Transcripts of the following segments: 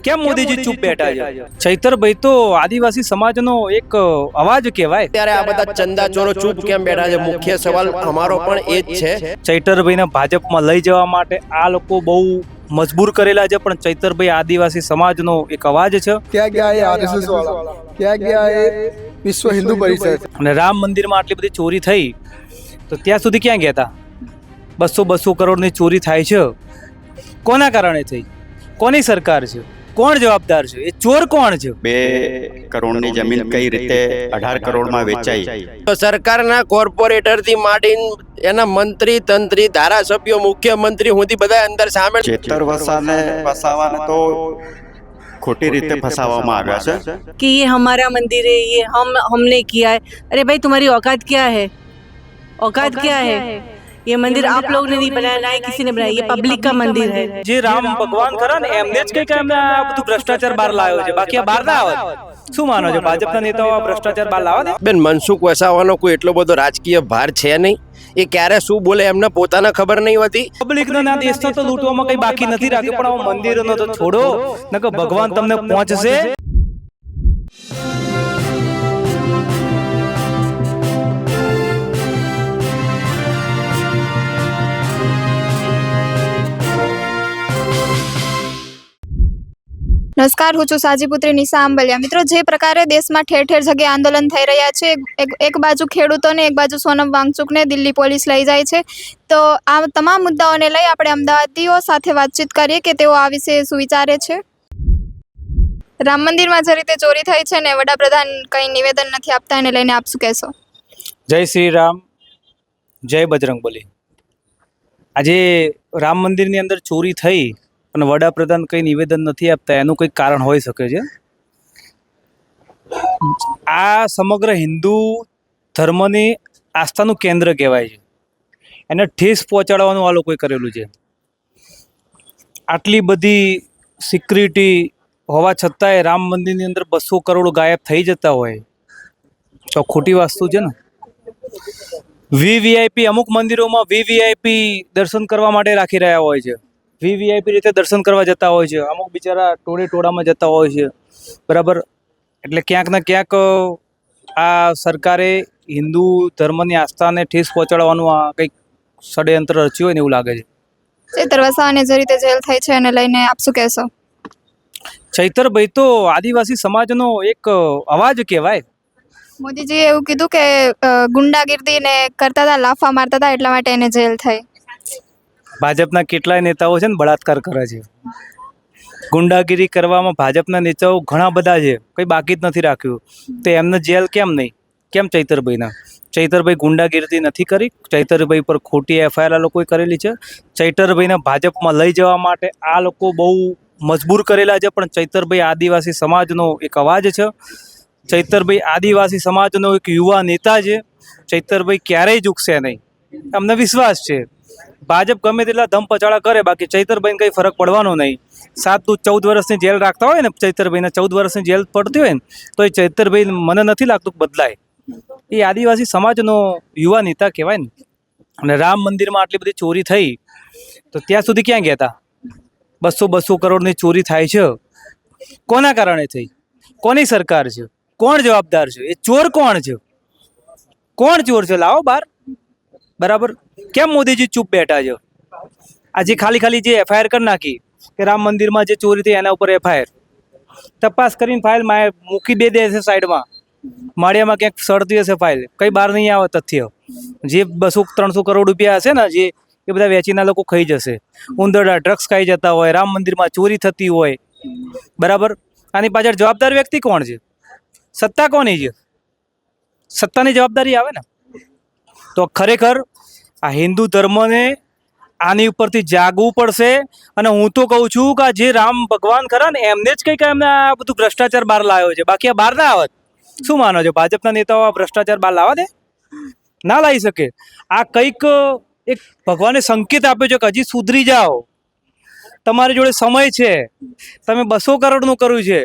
કેમ મોદીજી ચૂપ બેઠા છે? ચૈતરભાઈ તો આદિવાસી સમાજનો એક અવાજ કહેવાય. ત્યારે આ બધા ચંદા ચોરો ચૂપ કેમ બેઠા છે? મુખ્ય સવાલ અમારો પણ એ જ છે. ચૈતરભાઈને ભાજપમાં લઈ જવા માટે આ લોકો બહુ મજબૂર કરેલા છે, પણ ચૈતરભાઈ આદિવાસી સમાજનો એક અવાજ છે. ક્યાં ગયા એ આરએસએસ વાળા, ક્યાં ગયા એ વિશ્વ હિન્દુ પરિષદ? અને રામ મંદિરમાં આટલી બધી ચોરી થઈ તો ત્યાં સુધી ક્યાં ગયા હતા? 200 કરોડની ચોરી થાય છે, કોના કારણે થઈ? કોની સરકાર છે? કોણ જવાબદાર છે? એ ચોર કોણ છે? 2 કરોડની જમીન કઈ રીતે 18 કરોડમાં વેચાઈ? તો સરકારના કોર્પોરેટરથી માંડીને એના મંત્રી તંત્રી ધારાસભ્યો મુખ્યમંત્રી સુધી બધા અંદર સામેલ. ચેતર વસાને ફસાવાને તો ખોટી રીતે ફસાવવામાં આવ્યા છે कि ये हमारा मंदिर है, ये हमने किया है। अरे भाई तुम्हारी औकात क्या है? औकात क्या है? ये मंदिर आप लोग ने नहीं बनाया, ना ही किसी ने बनाया, ये पब्लिक का मंदिर है। જે રામ ભગવાન ખરા ને એમને જ કઈ એમને આ બધું ભ્રષ્ટાચાર બહાર લાવ્યો છે, બાકી આ બહાર ના આવત. શું માનો છો? ભાજપના નેતાઓ આ ભ્રષ્ટાચાર બહાર લાવે ને? બેન, મનસુખ વસાવાનો કોઈ એટલો બધો રાજકીય ભાર છે નહીં. એ ક્યારે શું બોલે એમને પોતાને ખબર નહીં હોતી. પબ્લિક ના દેશનો તો લૂંટવામાં કઈ બાકી નથી રાખ્યું, પણ આ મંદિરનો તો છોડો, નકર ભગવાન તમને પહોંચશે. નમસ્કાર, હું છું સાજીપુત્રી નિશા આંબલિયા. મિત્રો, જે પ્રકારે દેશમાં ઠેર ઠેર જગ્યાએ આંદોલન થઈ રહ્યા છે, એક બાજુ ખેડૂતોને, એક બાજુ સોનમ વાંગચુકને દિલ્હી પોલીસ લઈ જાય છે, તો આ તમામ મુદ્દાઓને લઈ આપણે અમદાવાદીઓ સાથે વાતચીત કરીએ કે તેઓ આ વિશે શું વિચારે છે. રામ મંદિરમાં જે રીતે ચોરી થઈ છે ને વડાપ્રધાન કંઈ નિવેદન નથી આપતા, એને લઈને આપ શું કહેશો? જય શ્રી રામ, જય બજરંગબલી. આજે રામ મંદિરની અંદર ચોરી થઈ અને વડાપ્રધાન કંઈ નિવેદન નથી આપતા, એનું કંઈક કારણ હોઈ શકે છે. આ સમગ્ર હિન્દુ ધર્મની આસ્થાનું કેન્દ્ર કહેવાય છે, એને ઠેસ પહોંચાડવાનું આ લોકોએ કરેલું છે. આટલી બધી સિક્યુરિટી હોવા છતાંય રામ મંદિરની અંદર 200 કરોડ ગાયબ થઈ જતા હોય તો ખોટી વસ્તુ છે ને. વીવીઆઈપી અમુક મંદિરોમાં વીવીઆઈપી દર્શન કરવા માટે રાખી રહ્યા હોય છે, વીવીઆઈપી રીતે દર્શન કરવા જતા હોય છે, અમુક બિચારા ટોળામાં જતા હોય છે, બરાબર. એટલે ક્યાંક ને ક્યાંક આ સરકારે હિન્દુ ધર્મની આસ્થાને ઠેસ પહોંચાડવાનું આ કંઈક ષડયંત્ર રચ્યું હોય ને એવું લાગે છે. ચૈતર વસાવાને જે રીતે જેલ થઈ છે એને લઈને આપ શું કહેશો? ચૈતરભાઈ તો આદિવાસી સમાજનો એક અવાજ કહેવાય. મોદીજીએ એવું કીધું કે ગુંડાગીર્દી ને કરતા હતા, લાફા મારતા હતા, એટલા માટે એને જેલ થઈ. ભાજપના કેટલાય નેતાઓ છે ને બળાત્કાર કરે છે, ગુંડાગીરી કરવામાં ભાજપના નેતાઓ ઘણા બધા છે, કંઈ બાકી જ નથી રાખ્યું. તો એમને જેલ કેમ નહીં? કેમ ચૈતરભાઈના? ચૈતરભાઈ ગુંડાગીરી નથી કરી, ચૈતરભાઈ પર ખોટી એફઆઈઆર આ લોકોએ કરેલી છે. ચૈતરભાઈને ભાજપમાં લઈ જવા માટે આ લોકો બહુ મજબૂર કરેલા છે, પણ ચૈતરભાઈ આદિવાસી સમાજનો એક અવાજ છે. ચૈતરભાઈ આદિવાસી સમાજનો એક યુવા નેતા છે. ચૈતરભાઈ ક્યારેય ઝૂકશે નહીં, અમને વિશ્વાસ છે. ભાજપ ગમે તેટલા ધમ પચાડા કરે, બાકી ચૈતરભાઈને કંઈ ફરક પડવાનો નહીં. 14 વર્ષની જેલ રાખતા હોય ને ચૈતરભાઈને, 14 વર્ષની જેલ પડતી હોય ને, તો એ ચૈતરભાઈ મને નથી લાગતું બદલાય. એ આદિવાસી સમાજનો યુવા નેતા કહેવાય ને. અને રામ મંદિરમાં આટલી બધી ચોરી થઈ તો ત્યાં સુધી ક્યાં ગયા હતા? 200 કરોડની ચોરી થાય છે, કોના કારણે થઈ? કોની સરકાર છે? કોણ જવાબદાર છે? એ ચોર કોણ છે? કોણ ચોર છે? લાવો બહાર, બરાબર. કેમ મોદીજી ચૂપ બેઠા છે? આજે ખાલી જે એફઆઈઆર કરી નાખી કે રામ મંદિરમાં જે ચોરી થઈ એના ઉપર એફઆઈઆર તપાસ કરીને ફાઇલ મૂકી દે છે સાઈડમાં, માળિયામાં ક્યાંક સડતી હશે ફાઇલ, કંઈ બહાર નહીં આવે તથ્ય. જે 200-300 કરોડ રૂપિયા હશે ને, જે એ બધા વેચીના લોકો ખાઈ જશે. ઉંદરડા ડ્રગ્સ ખાઈ જતા હોય, રામ મંદિરમાં ચોરી થતી હોય, બરાબર. આની પાછળ જવાબદાર વ્યક્તિ કોણ છે? સત્તા કોની છે? સત્તાની જવાબદારી આવે ને. તો ખરેખર આ હિન્દુ ધર્મને આની ઉપરથી જાગવું પડશે. અને હું તો કહું છું કે જે રામ ભગવાન ખરા ને એમને જ કંઈક એમને આ બધું ભ્રષ્ટાચાર બહાર લાવ્યો છે, બાકી આ બહાર ના આવત. શું માનો છો? ભાજપના નેતાઓ આ ભ્રષ્ટાચાર બહાર લાવવા દે? ના લાવી શકે. આ કંઈક એક ભગવાને સંકેત આપ્યો છે કે હજી સુધરી જાઓ, તમારી જોડે સમય છે, તમે 200 કરોડનું કર્યું છે.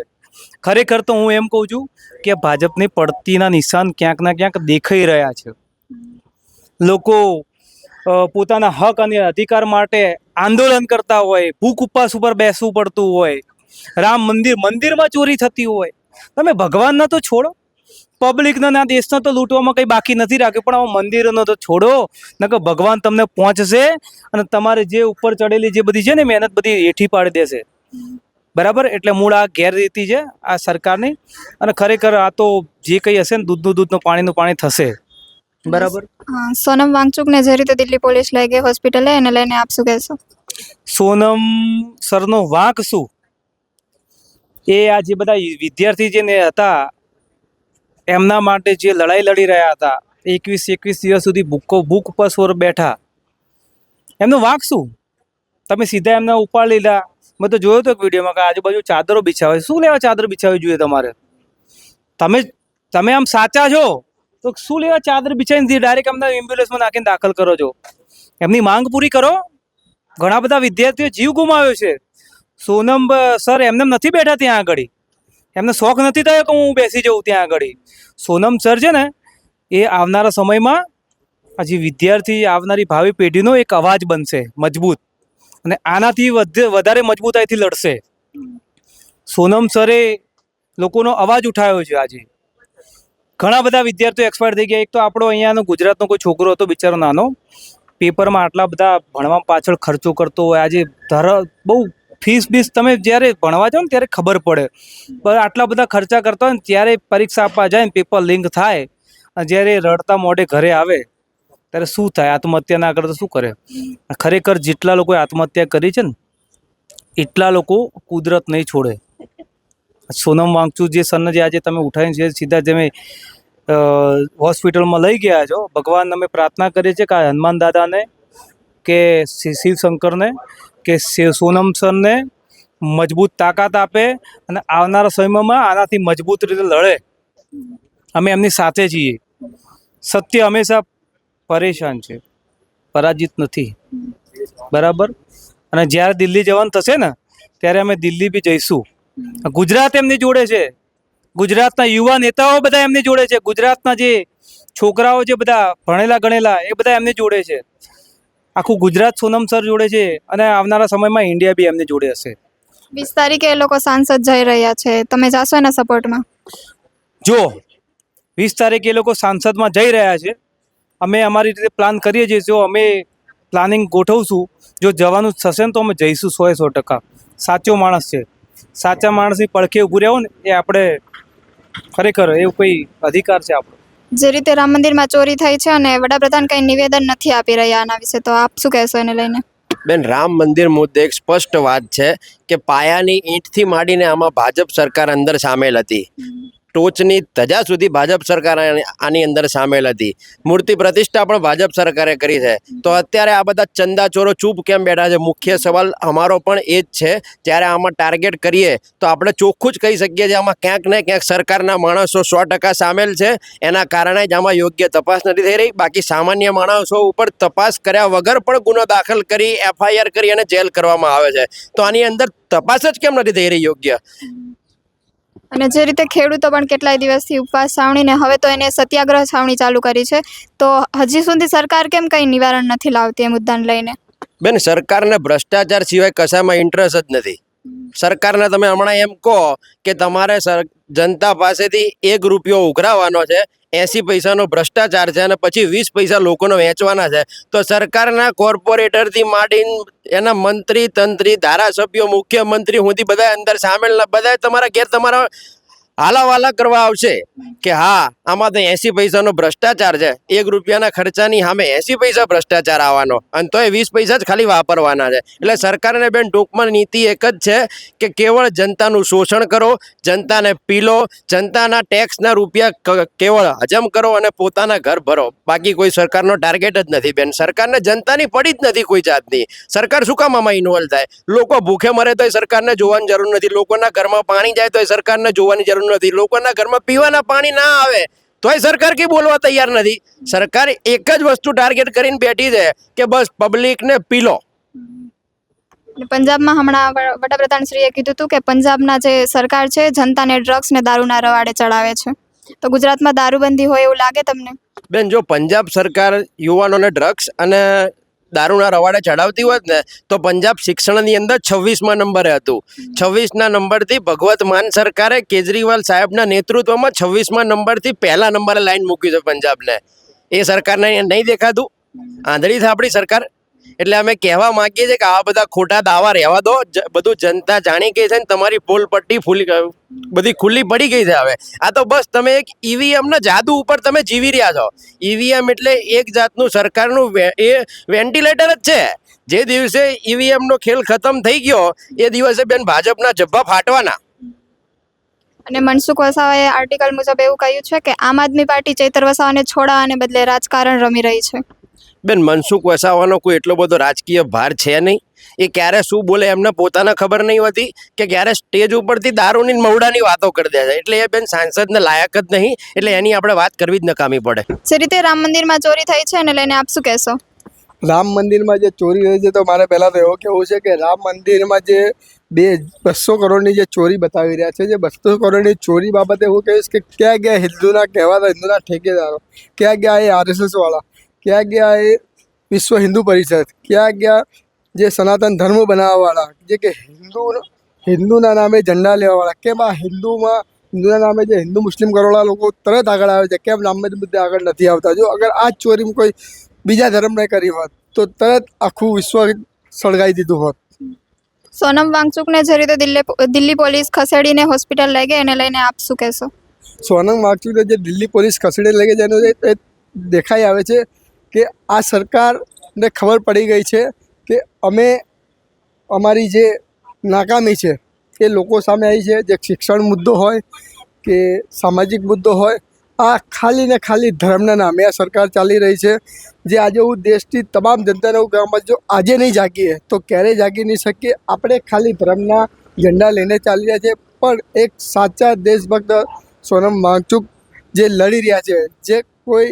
ખરેખર તો હું એમ કહું છું કે ભાજપની પડતીના નિશાન ક્યાંક ના ક્યાંક દેખાઈ રહ્યા છે. લોકો પોતાના હક અને અધિકાર માટે આંદોલન કરતા હોય, ભૂખ ઉપવાસ ઉપર બેસવું પડતું હોય, રામ મંદિરમાં ચોરી થતી હોય, તમે ભગવાનને તો છોડો, પબ્લિકના ના દેશને તો લૂંટવામાં કંઈ બાકી નથી રાખ્યું, પણ આવા મંદિરોનો તો છોડો, નકર ભગવાન તમને પહોંચશે અને તમારે જે ઉપર ચડેલી જે બધી છે ને મહેનત બધી હેઠી પાડી દેશે. બરાબર? એટલે મૂળ આ ગેરરીતિ છે આ સરકારની, અને ખરેખર આ તો જે કંઈ હશે ને દૂધનું દૂધનું પાણીનું પાણી થશે. બરાબર? સોનમ વાંગચુકને જે રીતે દિલ્હી પોલીસ લઈ ગઈ હોસ્પિટલે, એને લઈને આપ શું કહેશો? સોનમ સરનો વાંક શું? એ આ જે બધા વિદ્યાર્થી જે ને હતા એમના માટે જે લડાઈ લડી રહ્યા હતા, 21 દિવસ સુધી ભૂખ ઉપર બેઠા, એમનો વાંક શું? તમે સીધા એમને ઉપાડી લીધા. મેં તો જોયો હતો એક વિડીયોમાં કે આજુબાજુ ચાદરો બિછાવે. શું લેવા ચાદર બિછાવવી જોઈએ તમારે? તમે આમ સાચા છો તો શું લેવા ચાદર બિછાવીને ડાયરેક્ટ અમને એમ્બ્યુલન્સમાં નાખીને દાખલ કરો છો? એમની માંગ પૂરી કરો. ઘણા બધા વિદ્યાર્થીઓ જીવ ગુમાવ્યો છે. સોનમ સર એમને નથી બેઠા ત્યાં આગળ, એમને શોખ નથી થયો કે હું બેસી જાઉં ત્યાં આગળ. સોનમ સર છે ને એ આવનારા સમયમાં આ જે વિદ્યાર્થી આવનારી ભાવિ પેઢીનો એક અવાજ બનશે મજબૂત, અને આનાથી વધારે મજબૂતાઈથી લડશે. સોનમ સરે લોકોનો અવાજ ઉઠાવ્યો છે. આજે ઘણા બધા વિદ્યાર્થીઓ એક્સપાયર થઈ ગયા. એક તો આપણો અહીંયાનો ગુજરાતનો કોઈ છોકરો હતો બિચારો નાનો, પેપરમાં આટલા બધા ભણવા પાછળ ખર્ચો કરતો હોય. આજે બહુ ફીસ તમે જ્યારે ભણવા જાઓ ને ત્યારે ખબર પડે, પણ આટલા બધા ખર્ચા કરતા હોય ને ત્યારે પરીક્ષા આપવા જાય ને પેપર લિંક થાય, અને જ્યારે રડતા મોઢે ઘરે આવે ત્યારે શું થાય? આત્મહત્યા ના કરે તો શું કરે? ખરેખર જેટલા લોકોએ આત્મહત્યા કરી છે ને એટલા લોકો કુદરત નહીં છોડે. સોનમ વાંગચુક જે સરને જે આજે તમે ઉઠાવીને છે સીધા તમે હોસ્પિટલમાં લઈ ગયા છો, ભગવાન અમે પ્રાર્થના કરીએ છીએ કે હનુમાન દાદાને કે શિવશંકરને કે સોનમ સરને મજબૂત તાકાત આપે અને આવનારા સમયમાં આનાથી મજબૂત રીતે લડે. અમે એમની સાથે છીએ. સત્ય હંમેશા પરેશાન છે, પરાજિત નથી. બરાબર? અને જ્યારે દિલ્હી જવાનું થશે ને ત્યારે અમે દિલ્હી બી જઈશું. ગુજરાત એમની જોડે છે, ગુજરાતના યુવા નેતાઓ બધા એમની જોડે છે, ગુજરાતના જે છોકરાઓ છે બધા ભણેલા ગણેલા એ બધા એમની જોડે છે. આખું ગુજરાત સોનમ સર જોડે છે, અને આવનારા સમયમાં ઇન્ડિયા બી એમની જોડે હશે. 20 તારીખે એ લોકો સાંસદ જઈ રહ્યા છે, તમે જાશો એના સપોર્ટમાં? જો 20 તારીખે એ લોકો સાંસદમાં જઈ રહ્યા છે, અમે અમારી રીતે પ્લાન કરીએ છીએ. જો અમે પ્લાનિંગ ગોઠવશું, જો જવાનું થશે ને તો અમે જઈશું 100%. સાચો માણસ છે, સાચા માણસની પડખે ઊભું રહેવું ને એ આપણે ખરેખર એવું કોઈ અધિકાર છે આપણો. જે રીતે રામ મંદિરમાં ચોરી થઈ છે અને વડાપ્રધાન કંઈ નિવેદન નથી આપી રહ્યા આના વિશે, તો આપ શું કહેશો એને લઈને? બેન, રામ મંદિર મુદ્દે એક સ્પષ્ટ વાત છે કે પાયાની ઈંટથી માંડીને આમાં ભાજપ સરકાર અંદર સામેલ હતી. ટોચની ધજા સુધી ભાજપ સરકાર આની અંદર સામેલ હતી. મૂર્તિ પ્રતિષ્ઠા પણ ભાજપ સરકારે કરી છે. તો અત્યારે આ બધા ચંદાચોરો ચૂપ કેમ બેઠા છે? મુખ્ય સવાલ અમારો પણ એ જ છે. ત્યારે આમાં ટાર્ગેટ કરીએ તો આપણે ચોખ્ખું જ કહી શકીએ છીએ આમાં ક્યાંક ને ક્યાંક સરકારના માણસો 100% સામેલ છે. એના કારણે જ આમાં યોગ્ય તપાસ નથી થઈ રહી. બાકી સામાન્ય માણસો ઉપર તપાસ કર્યા વગર પણ ગુનો દાખલ કરી, FIR કરી અને જેલ કરવામાં આવે છે. તો આની અંદર તપાસ જ કેમ નથી થઈ રહી યોગ્ય? અને જે રીતે ખેડૂતો પણ કેટલાય દિવસથી ઉપવાસ છાવણીને હવે તો એને સત્યાગ્રહ છાવણી ચાલુ કરી છે, તો હજી સુધી સરકાર કેમ કંઈ નિવારણ નથી લાવતી એ મુદ્દાને લઈને? બેન, સરકારને ભ્રષ્ટાચાર સિવાય કશામાં ઇન્ટરેસ્ટ જ નથી. સરકારને તમે હમણાં એમ કહો કે તમારે જનતા પાસેથી 1 રૂપિયો ઉઘરાવવાનો છે, 80 પૈસાનો ભ્રષ્ટાચાર છે અને પછી 20 પૈસા લોકોને વેચવાના છે, તો સરકારના કોર્પોરેટરથી માંડીને એના મંત્રી તંત્રી ધારાસભ્યો મુખ્યમંત્રી સુધી બધા અંદર સામેલ, બધા તમારા ઘેર તમારા હાલાવાલા કરવા આવશે કે હા આમાં તો 80 પૈસાનો ભ્રષ્ટાચાર છે. 1 રૂપિયાના ખર્ચાની સામે 80 પૈસા ભ્રષ્ટાચાર આવવાનો, અને તોય 20 પૈસા જ ખાલી વાપરવાના છે. એટલે સરકારને બેન ટૂંકમાં નીતિ એક જ છે કે કેવળ જનતાનું શોષણ કરો, જનતાને પીલો, જનતાના ટેક્સના રૂપિયા કેવળ હજમ કરો અને પોતાના ઘર ભરો. બાકી કોઈ સરકારનો ટાર્ગેટ જ નથી બેન. સરકારને જનતાની પડી જ નથી કોઈ જાતની. સરકાર શું કામ આમાં ઇન્વોલ્વ થાય? લોકો ભૂખે મરે તોય સરકારને જોવાની જરૂર નથી, લોકોના ઘરમાં પાણી જાય તોય સરકારને જોવાની જરૂર નથી, લોકોના ઘરમાં પીવાના પાણી ના આવે તોય સરકાર કે બોલવા તૈયાર નથી. સરકાર એક જ વસ્તુ ટાર્ગેટ કરીને બેઠી છે કે બસ પબ્લિકને પીલો. પંજાબમાં હમણાં વડાપ્રધાન શ્રીએ કીધું હતું કે પંજાબના જે સરકાર છે જનતાને ડ્રગ્સ ને દારૂના રવાડે ચડાવે છે, તો ગુજરાતમાં દારૂબંધી હોય એવું લાગે તમને? બેન, જો પંજાબ સરકાર યુવાનોને ડ્રગ્સ અને દારૂના રવાડે ચડાવતી હોત ને તો પંજાબ શિક્ષણની અંદર 26મા નંબરે હતું. 26ના નંબરથી ભગવત માન સરકારે કેજરીવાલ સાહેબના નેતૃત્વમાં 26મા નંબરથી પહેલા નંબરે લાઈન મૂકી છે પંજાબને. એ સરકારને નહીં દેખાતું? આંધળી છે આપણી સરકાર. એટલે અમે કહેવા માંગીએ છીએ કે આવા બધા ખોટા દાવા રહેવા દો. બધું જનતા જાણી ગઈ છે ને તમારી પોલ પટ્ટી બધી ખુલ્લી પડી ગઈ છે હવે. આ તો બસ તમે એક ઈવીએમ ના જાદુ ઉપર તમે જીવી રહ્યા છો. ઈવીએમ એટલે એક જાતનું સરકારનું એ વેન્ટિલેટર જ છે. જે દિવસે ઈવીએમ નો ખેલ ખતમ થઈ ગયો એ દિવસે બેન ભાજપના જબ્બા ફાટવાના. અને મનસુખ વસાવાએ આર્ટિકલ મુજબ એવું કહ્યું છે કે આમ આદમી પાર્ટી ચૈતર વસાવાને છોડાવવાને બદલે રાજકારણ રમી રહી છે. બેન મનસુખ વસાવાનો કોઈ એટલો બધો રાજકીય ભાર છે નહીં. એ ક્યારે શું બોલે એમને પોતાને ખબર નહીં હોતી કે ક્યારે સ્ટેજ ઉપરથી દારૂની મવડાની વાતો કરી દે છે. એટલે એ બેન સાંસદને લાયક જ નહીં. એટલે એની આપણે વાત કરવી જ નકામી પડે. જે રીતે રામ મંદિરમાં ચોરી થઈ છે એને લઈને આપ શું કહેશો? રામ મંદિરમાં જે ચોરી થઈ છે તો મારે પહેલાં તો એવું કહેવું છે કે રામ મંદિરમાં જે 200 કરોડની જે ચોરી બતાવી રહ્યા છે, જે 200 કરોડની ચોરી બાબતે હું કહીશ કે ક્યાં ગયા હિન્દુના કહેવાતા હિન્દુના ઠેકેદારો, ક્યાં ગયા એ RSS વાળા, ક્યાં ગયા એ વિશ્વ હિન્દુ પરિષદ, ક્યાં ગયા જે સનાતન ધર્મ બનાવવાવાળા, જે કે હિન્દુના નામે ઝંડા લેવાવાળા. કેમ આ હિન્દુના નામે જે હિન્દુ મુસ્લિમ કરોડા લોકો તરત આગળ આવે છે, કેમ રામ મંદિર મુદ્દે આગળ નથી આવતા? જો અગર આ જ ચોરી કોઈ બીજા ધર્મને કરી હોત તો તરત આખું વિશ્વ સળગાવી દીધું હોત. સોનમ વાંગચુકને જે રીતે દિલ્હી પોલીસ ખસેડીને હોસ્પિટલ લઈ ગઈ એને લઈને આપ શું કહેશો? સોનમ વાંગચુકને જે દિલ્હી પોલીસ ખસેડી લઈ ગઈ છે એનું એ દેખાઈ આવે છે કે આ સરકારને ખબર પડી ગઈ છે કે અમે અમારી જે નાકામી છે એ લોકો સામે આવી છે. જે શિક્ષણ મુદ્દો હોય કે સામાજિક મુદ્દો હોય, આ ખાલી ને ખાલી ધર્મના નામે આ સરકાર ચાલી રહી છે. જે આજે હું દેશની તમામ જનતાને હું કહેવા માંગુ છું, આજે નહીં જાગીએ તો ક્યારેય જાગી નહીં શકીએ. આપણે ખાલી ધર્મના ઝંડા લઈને ચાલી રહ્યા છે, પણ એક સાચા દેશભક્ત સોનમ વાંગચુક જે લડી રહ્યા છે, જે કોઈ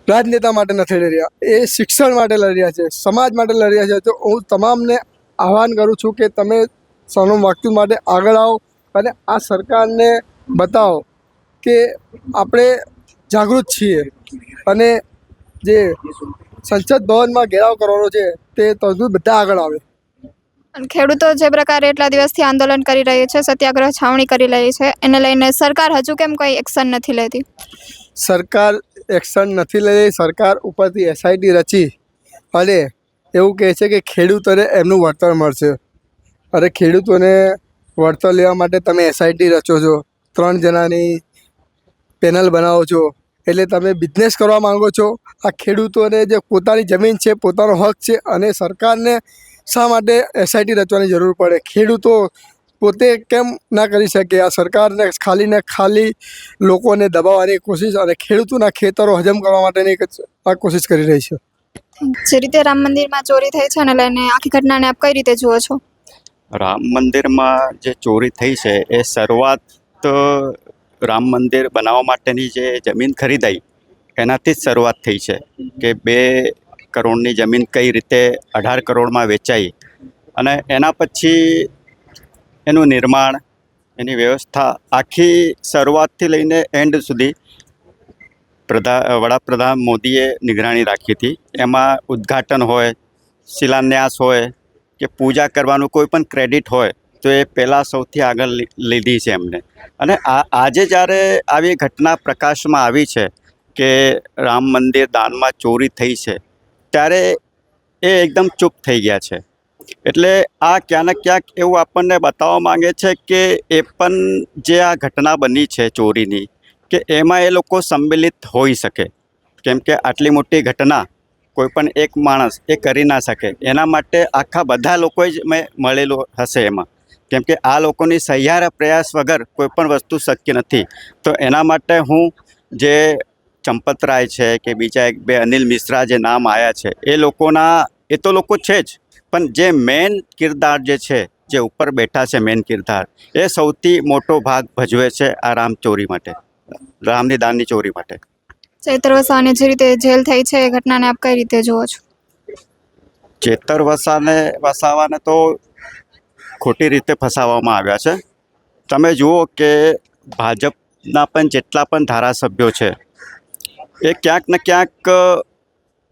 રાજનેતા માટે નથી લડી રહ્યા, એ શિક્ષણ માટે લડી રહ્યા છે, સમાજ માટે લડી રહ્યા છે. તો હું તમામને આહ્વાન કરું છું કે તમે સોનમ વાંગચુક માટે આગળ આવો અને આ સરકારને બતાવો કે આપણે જાગૃત છીએ. અને જે સંસદ ભવનમાં ઘેરાવ કરવાનો છે તે તો બધા આગળ આવે. અને ખેડૂતો જે પ્રકારે એટલા દિવસથી આંદોલન કરી રહી છે, સત્યાગ્રહ છાવણી કરી રહી છે, એને લઈને સરકાર હજુ કેમ કોઈ એક્શન નથી લેતી? સરકાર એક્શન નથી લઈ રહી. સરકાર ઉપરથી SIT રચી અને એવું કહે છે કે ખેડૂતોને એમનું વળતર મળશે. અરે ખેડૂતોને વળતર લેવા માટે તમે SIT રચો છો, 3 જણાની પેનલ બનાવો છો, એટલે તમે બિઝનેસ કરવા માંગો છો. આ ખેડૂતોને જે પોતાની જમીન છે, પોતાનો હક છે, અને સરકારને શા માટે SIT રચવાની જરૂર પડે? ખેડૂતો પોતે કેમ ના કરી શકે? આ સરકારને ખાલી ને ખાલી લોકોને દબાવવાની કોશિશ અને ખેડૂતોના ખેતરો હજમ કરવા માટેની આ કોશિશ કરી રહી છે. જે રીતે રામ મંદિરમાં ચોરી થઈ છે એને લઈને આખી ઘટનાને આપ કઈ રીતે જુઓ છો? રામ મંદિરમાં જે ચોરી થઈ છે એ શરૂઆત રામ મંદિર બનાવવા માટેની જે જમીન ખરીદાઈ એનાથી જ શરૂઆત થઈ છે કે 2 કરોડની જમીન કઈ રીતે 18 કરોડમાં વેચાઈ અને એના પછી એનું નિર્માણ, એની વ્યવસ્થા આખી શરૂઆતથી લઈને એન્ડ સુધી વડાપ્રધાન મોદીએ નિગરાની રાખી હતી. એમાં ઉદ્ઘાટન હોય, શિલાન્યાસ હોય કે પૂજા કરવાનું કોઈ પણ ક્રેડિટ હોય તો એ પહેલાં સૌથી આગળ લીધી છે એમને. અને આજે જ્યારે આવી ઘટના પ્રકાશમાં આવી છે કે રામ મંદિર દાનમાં ચોરી થઈ છે, ત્યારે એ એકદમ ચૂપ થઈ ગયા છે. એટલે આ ક્યાંક ને ક્યાંક એવું આપણને બતાવવા માંગે છે કે એ પણ જે આ ઘટના બની છે ચોરીની, કે એમાં એ લોકો સંમિલિત હોઈ શકે. કેમ કે આટલી મોટી ઘટના કોઈ પણ એક માણસ એ કરી ના શકે. એના માટે આખા બધા લોકોએ જ મળેલું હશે એમાં. કેમ કે આ લોકોની સહિયારા પ્રયાસ વગર કોઈ પણ વસ્તુ શક્ય નથી. તો એના માટે હું જે ચંપતરાય છે કે બીજા 1-2 અનિલ મિશ્રા જે નામ આવ્યા છે, એ લોકોના એ તો લોકો છે જ, પણ જે મેન કિરદાર જે છે, જે ઉપર બેઠા છે મેન કિરદાર, એ સૌથી મોટો ભાગ ભજવે છે આ ચોરી માટે, રામની દાનની ચોરી માટે. ચૈતર વસાવાને જે રીતે જેલ થઈ છે એ ઘટનાને આપ કઈ રીતે જુઓ છો? ચૈતર વસાવાને તો ખોટી રીતે ફસાવવામાં આવ્યા છે. તમે જુઓ કે ભાજપના પણ જેટલા પણ ધારાસભ્યો છે એ ક્યાંક ને ક્યાંક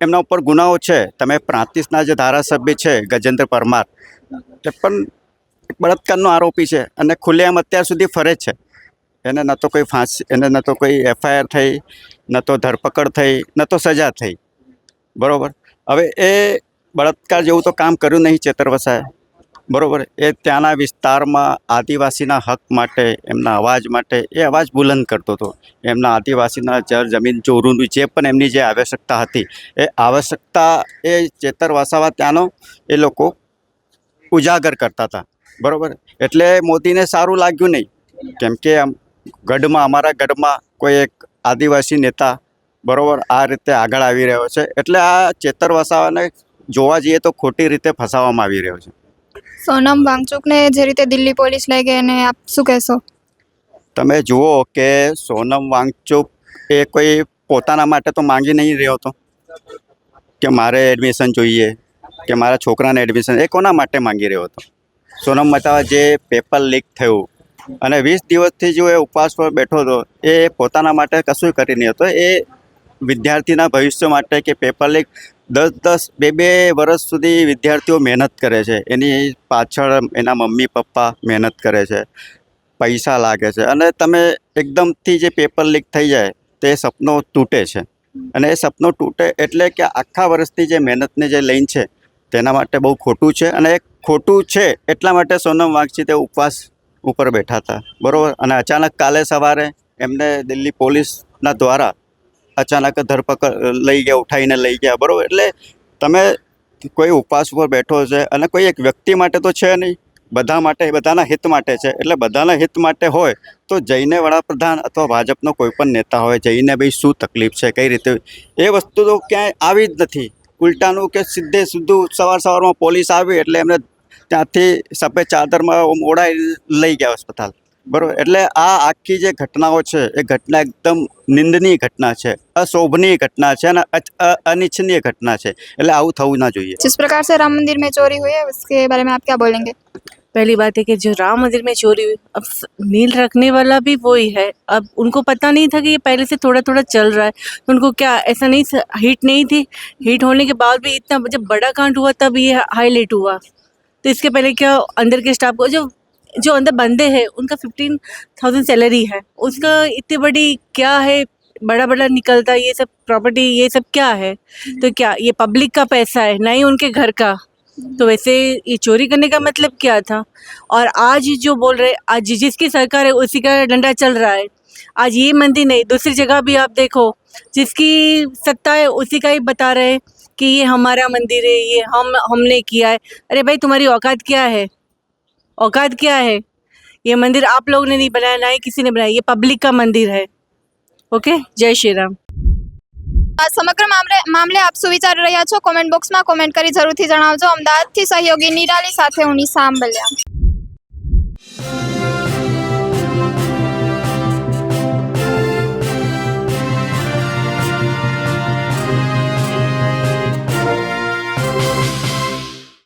એમના ઉપર ગુનાઓ છે. તમે પ્રાંતિજના જે ધારાસભ્ય છે ગજેન્દ્ર પરમાર, એ પણ એક બળાત્કારનો આરોપી છે અને ખુલ્લેઆમ અત્યાર સુધી ફરે છે. એને ન તો કોઈ ફાંસી, એને ન તો કોઈ FIR થઈ, ન તો ધરપકડ થઈ, ન તો સજા થઈ. બરાબર. હવે એ બળાત્કાર જેવું તો કામ કર્યું નહીં ચેતર વસાએ. બરાબર. એ ત્યાંના વિસ્તારમાં આદિવાસીના હક માટે, એમના અવાજ માટે એ અવાજ બુલંદ કરતો હતો. એમના આદિવાસીના જળ જમીન ચોરીનું જે પણ એમની જે આવશ્યકતા હતી, એ આવશ્યકતા એ ચેતર વસાવા ત્યાંનો એ લોકો ઉજાગર કરતા હતા. બરાબર. એટલે મોદીને સારું લાગ્યું નહીં, કેમ કે ગઢમાં, અમારા ગઢમાં કોઈ એક આદિવાસી નેતા બરાબર આ રીતે આગળ આવી રહ્યો છે. એટલે આ ચેતર વસાવાને જોવા જઈએ તો ખોટી રીતે ફસાવવામાં આવી રહ્યો છે. સોનમ વાંગચુકને જે રીતે દિલ્હી પોલીસ લઈ ગઈ એને આપ શું કહેશો? તમે જુઓ કે સોનમ વાંગચુક એ કોઈ પોતાના માટે તો માંગી નહીં રહ્યો હતો કે મારે એડમિશન જોઈએ, કે મારા છોકરાને એડમિશન. એ કોના માટે માંગી રહ્યો હતો? સોનમ મતાવા જે પેપર લીક થયું અને 20 દિવસથી જો એ ઉપવાસ પર બેઠો હતો, એ પોતાના માટે કશું કરી નહીં હતો. એ વિદ્યાર્થીના ભવિષ્ય માટે કે પેપર લીક 10-10, 2-2 વર્ષ સુધી વિદ્યાર્થીઓ મહેનત કરે છે. એની પાછળ એના મમ્મી પપ્પા મહેનત કરે છે, પૈસા લાગે છે, અને તમે એકદમથી જે પેપર લીક થઈ જાય તે સપનો તૂટે છે. અને એ સપનો તૂટે એટલે કે આખા વર્ષની જે મહેનતને જે લઈને છે તેના માટે બહુ ખોટું છે. અને એ ખોટું છે એટલા માટે સોનમ વાંગચુક તે ઉપવાસ ઉપર બેઠા હતા. બરાબર. અને અચાનક કાલે સવારે એમને દિલ્હી પોલીસના દ્વારા અચાનક ધરપકડ લઈ ગયા, ઉઠાવીને લઈ ગયા. બરાબર. એટલે તમે કોઈ ઉપવાસ ઉપર બેઠો છે અને કોઈ એક વ્યક્તિ માટે તો છે નહીં, બધા માટે, બધાના હિત માટે છે. એટલે બધાના હિત માટે હોય તો જઈને વડાપ્રધાન અથવા ભાજપનો કોઈ પણ નેતા હોય, જઈને ભાઈ શું તકલીફ છે, કઈ રીતે, એ વસ્તુ તો ક્યાંય આવી જ નથી. ઉલટાનું કે સીધું સવારમાં પોલીસ આવી એટલે એમને ત્યાંથી સફેદ ચાદરમાં ઓઢાઈ લઈ ગયા હોસ્પિટલ. બરાબર. એટલે આ આખી જે ઘટનાઓ છે એ ઘટના એકદમ નિંદનીય ઘટના છે, અશોભનીય ઘટના છે અને અનિચ્છનીય ઘટના છે. એટલે આવું થવું ના જોઈએ. जिस प्रकार से राम मंदिर में चोरी हुई है उसके बारे में आप क्या बोलेंगे? पहली बात है कि जो राम मंदिर में चोरी हुई, अब नील रखने वाला भी वही है. अब उनको पता नहीं था कि ये पहले से थोड़ा थोड़ा चल रहा है. तो उनको क्या ऐसा नहीं, हीट नहीं थी? हीट होने के बाद भी इतना जब बड़ा कांड हुआ तब ये हाईलाइट हुआ. तो इसके पहले क्या अंदर के स्टाफ को जो अंदर बंदे हैं उनका 15,000 सैलरी है, उसका इतनी बड़ी क्या है, बड़ा बड़ा निकलता है ये सब प्रॉपर्टी, ये सब क्या है? तो क्या ये पब्लिक का पैसा है, ना ही उनके घर का? तो वैसे ये चोरी करने का मतलब क्या था? और आज जो बोल रहे, आज जिसकी सरकार है उसी का डंडा चल रहा है. आज ये मंदिर नहीं, दूसरी जगह भी आप देखो, जिसकी सत्ता है उसी का ही बता रहे हैं कि ये हमारा मंदिर है, ये हमने किया है. अरे भाई तुम्हारी औकात क्या है? औकात क्या है? ये मंदिर आप लोगों ने नहीं बनाया, ना ही किसी ने बनाया. ये पब्लिक का मंदिर है. ओके, जय श्री राम. સમગ્ર મામલે આપ શું વિચારી રહ્યા છો? કોમેન્ટ બોક્સમાં કોમેન્ટ કરી જરૂરથી જણાવજો. અમદાવાદથી સહયોગી નિરાલી સાથે હું નિશા આંબલિયા.